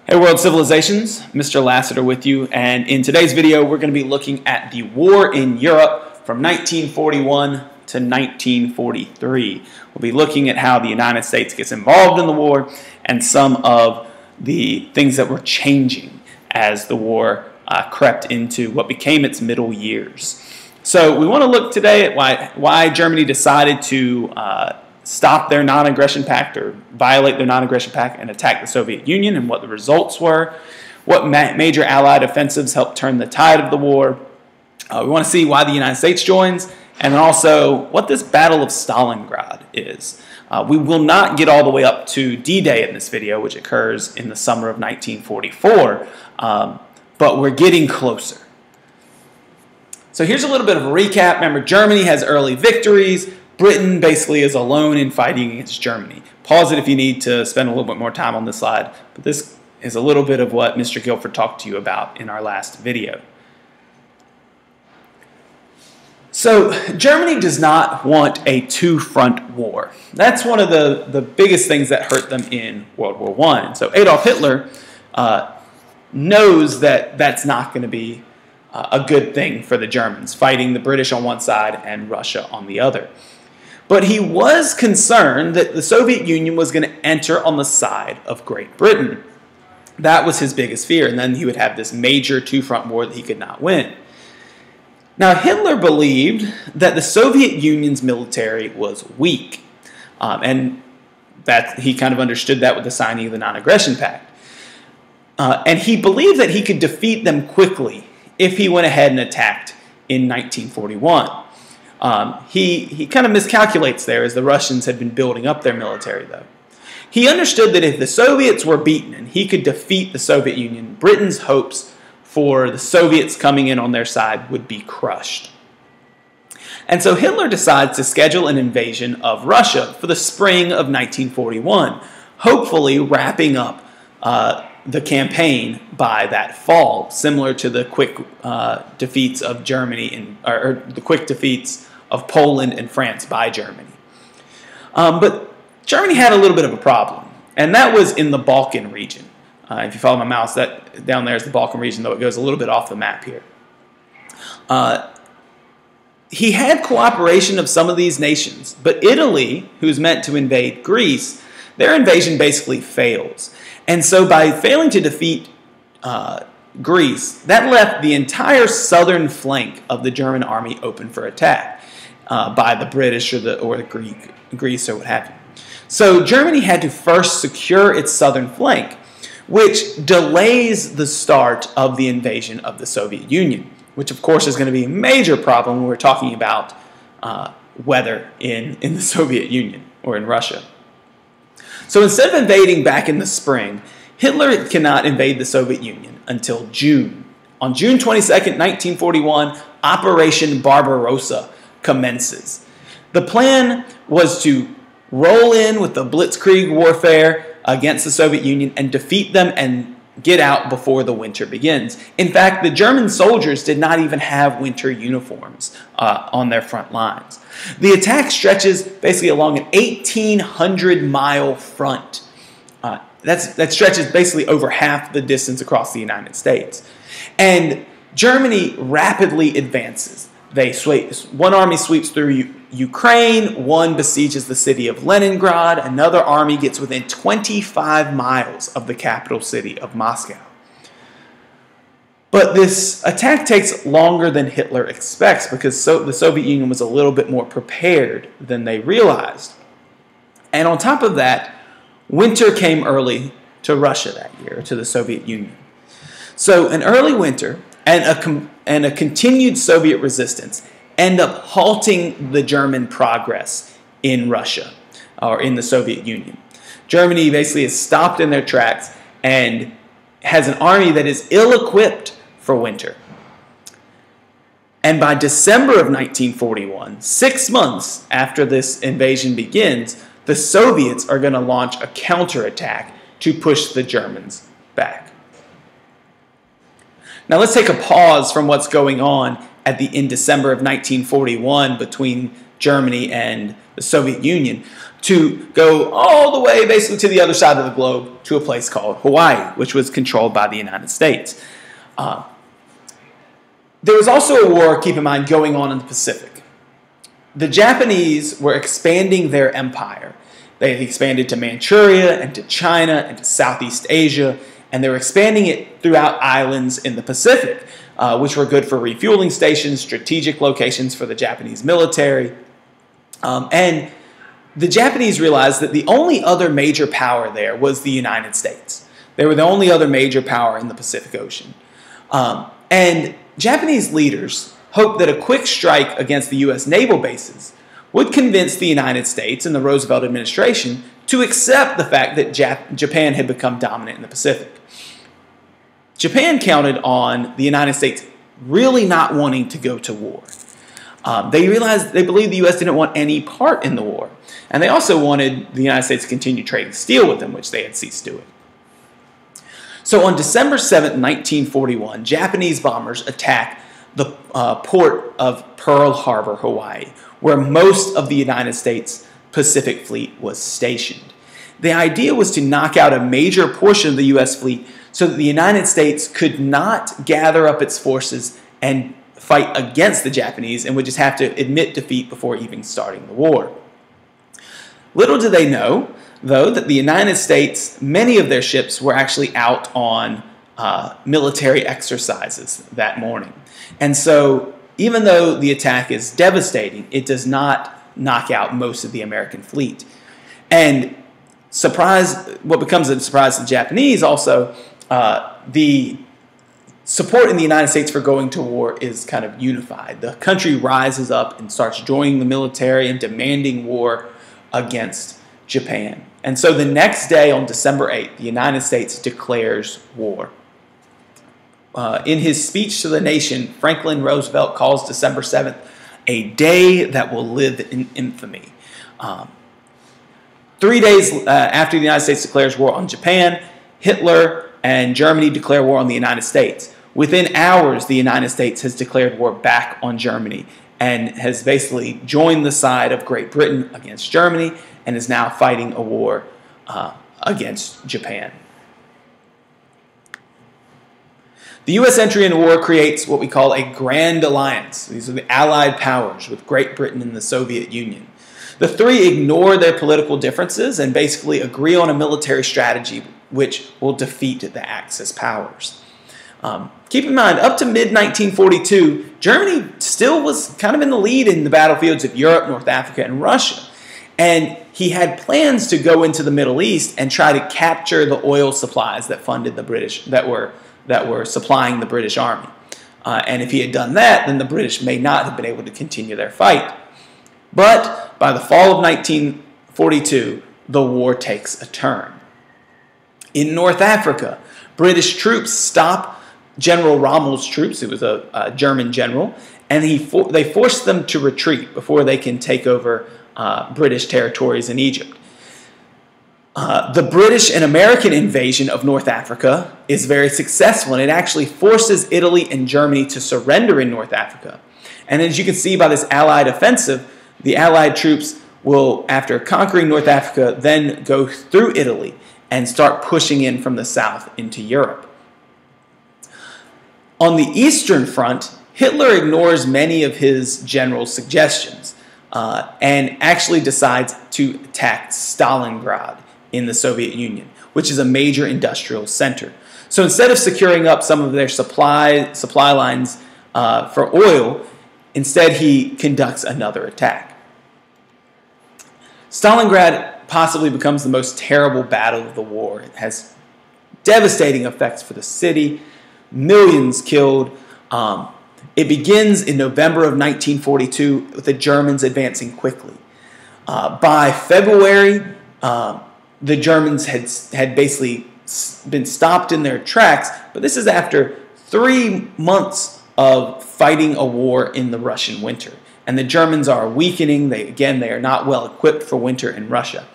Hey World Civilizations, Mr. Lassiter with you, and in today's video we're going to be looking at the war in Europe from 1941 to 1943. We'll be looking at how the United States gets involved in the war and some of the things that were changing as the war crept into what became its middle years. So we want to look today at why Germany decided to stop their non-aggression pact or violate their non-aggression pact and attack the Soviet Union and what the results were, what major Allied offensives helped turn the tide of the war. We want to see why the United States joins, and also what this Battle of Stalingrad is. We will not get all the way up to D-Day in this video, which occurs in the summer of 1944, but we're getting closer. So here's a little bit of a recap. Remember, Germany has early victories. Britain basically is alone in fighting against Germany. Pause it if you need to spend a little bit more time on this slide, but this is a little bit of what Mr. Guilford talked to you about in our last video. So Germany does not want a two-front war. That's one of the biggest things that hurt them in World War I. So Adolf Hitler knows that that's not going to be a good thing for the Germans, fighting the British on one side and Russia on the other. But he was concerned that the Soviet Union was going to enter on the side of Great Britain. That was his biggest fear, and then he would have this major two-front war that he could not win. Now, Hitler believed that the Soviet Union's military was weak, and that he kind of understood that with the signing of the Non-Aggression Pact. And he believed that he could defeat them quickly if he went ahead and attacked in 1941. He kind of miscalculates there, as the Russians had been building up their military, though. He understood that if the Soviets were beaten and he could defeat the Soviet Union, Britain's hopes for the Soviets coming in on their side would be crushed. And so Hitler decides to schedule an invasion of Russia for the spring of 1941, hopefully wrapping up the campaign by that fall, similar to the quick defeats of Germany, or the quick defeats of Poland and France by Germany. But Germany had a little bit of a problem, and that was in the Balkan region. If you follow my mouse, that down there is the Balkan region, though it goes a little bit off the map here. He had cooperation of some of these nations, but Italy, who's meant to invade Greece, their invasion basically fails. And so by failing to defeat Greece, that left the entire southern flank of the German army open for attack by the British or the Greece or what have you. So Germany had to first secure its southern flank, which delays the start of the invasion of the Soviet Union, which of course is going to be a major problem when we're talking about weather in the Soviet Union or in Russia. So instead of invading back in the spring, Hitler cannot invade the Soviet Union until June. On June 22nd, 1941, Operation Barbarossa commences. The plan was to roll in with the blitzkrieg warfare against the Soviet Union and defeat them and get out before the winter begins. In fact, the German soldiers did not even have winter uniforms on their front lines. The attack stretches basically along an 1,800-mile front. That stretches basically over half the distance across the United States. And Germany rapidly advances. One army sweeps through Ukraine, one besieges the city of Leningrad, another army gets within 25 miles of the capital city of Moscow. But this attack takes longer than Hitler expects because the Soviet Union was a little bit more prepared than they realized. And on top of that, winter came early to Russia that year, to the Soviet Union. So an early winter and a continued Soviet resistance end up halting the German progress in Russia, or in the Soviet Union. Germany basically is stopped in their tracks and has an army that is ill-equipped for winter. And by December of 1941, 6 months after this invasion begins, the Soviets are going to launch a counterattack to push the Germans back. Now let's take a pause from what's going on in December of 1941 between Germany and the Soviet Union to go all the way basically to the other side of the globe to a place called Hawaii, which was controlled by the United States. There was also a war, keep in mind, going on in the Pacific. The Japanese were expanding their empire. They expanded to Manchuria and to China and to Southeast Asia, and they were expanding it throughout islands in the Pacific, which were good for refueling stations, strategic locations for the Japanese military. And the Japanese realized that the only other major power there was the United States. They were the only other major power in the Pacific Ocean. And Japanese leaders hoped that a quick strike against the U.S. naval bases would convince the United States and the Roosevelt administration to accept the fact that Japan had become dominant in the Pacific. Japan counted on the United States really not wanting to go to war. They believed the U.S. didn't want any part in the war. And they also wanted the United States to continue trading steel with them, which they had ceased doing. So on December 7, 1941, Japanese bombers attacked the port of Pearl Harbor, Hawaii, where most of the United States Pacific Fleet was stationed. The idea was to knock out a major portion of the U.S. fleet so that the United States could not gather up its forces and fight against the Japanese and would just have to admit defeat before even starting the war. Little did they know, though, that the United States, many of their ships were actually out on military exercises that morning. And so even though the attack is devastating, it does not knock out most of the American fleet. And what becomes a surprise to the Japanese also, the support in the United States for going to war is kind of unified. The country rises up and starts joining the military and demanding war against Japan. And so the next day, on December 8th, the United States declares war. In his speech to the nation, Franklin Roosevelt calls December 7th a day that will live in infamy. 3 days after the United States declares war on Japan, Hitler and Germany declare war on the United States. Within hours, the United States has declared war back on Germany and has basically joined the side of Great Britain against Germany and is now fighting a war against Japan. The U.S. entry into war creates what we call a grand alliance. These are the allied powers with Great Britain and the Soviet Union. The three ignore their political differences and basically agree on a military strategy which will defeat the Axis powers. Keep in mind, up to mid-1942, Germany still was kind of in the lead in the battlefields of Europe, North Africa, and Russia. And he had plans to go into the Middle East and try to capture the oil supplies that funded the British, that were supplying the British Army. And if he had done that, then the British may not have been able to continue their fight. But by the fall of 1942, the war takes a turn. In North Africa, British troops stop General Rommel's troops, who was a German general, and they force them to retreat before they can take over British territories in Egypt. The British and American invasion of North Africa is very successful, and it actually forces Italy and Germany to surrender in North Africa. And as you can see by this Allied offensive, the Allied troops will, after conquering North Africa, then go through Italy and start pushing in from the south into Europe. On the Eastern Front, Hitler ignores many of his generals' suggestions and actually decides to attack Stalingrad in the Soviet Union, which is a major industrial center. So instead of securing up some of their supply lines for oil, instead he conducts another attack. Stalingrad possibly becomes the most terrible battle of the war. It has devastating effects for the city, millions killed. It begins in November of 1942 with the Germans advancing quickly. By February, the Germans had basically been stopped in their tracks, but this is after 3 months of fighting a war in the Russian winter. And the Germans are weakening. They are not well equipped for winter in Russia.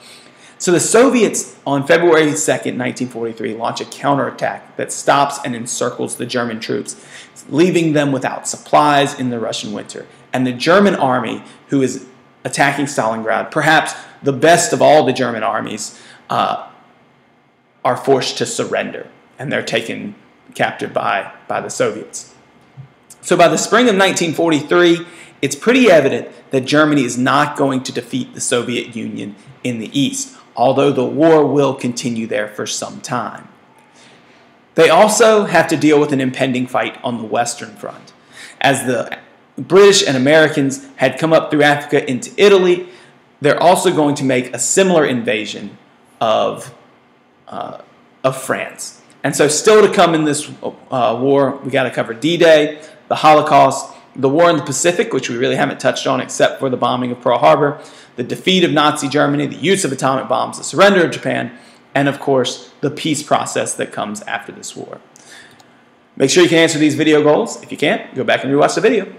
So the Soviets, on February 2nd, 1943, launch a counterattack that stops and encircles the German troops, leaving them without supplies in the Russian winter. And the German army, who is attacking Stalingrad, perhaps the best of all the German armies, are forced to surrender, and they're taken captive by the Soviets. So by the spring of 1943, it's pretty evident that Germany is not going to defeat the Soviet Union in the East, although the war will continue there for some time. They also have to deal with an impending fight on the Western Front. As the British and Americans had come up through Africa into Italy, they're also going to make a similar invasion of France. And so still to come in this war, we got to cover D-Day, the Holocaust, the war in the Pacific, which we really haven't touched on except for the bombing of Pearl Harbor, the defeat of Nazi Germany, the use of atomic bombs, the surrender of Japan, and of course, the peace process that comes after this war. Make sure you can answer these video goals. If you can't, go back and rewatch the video.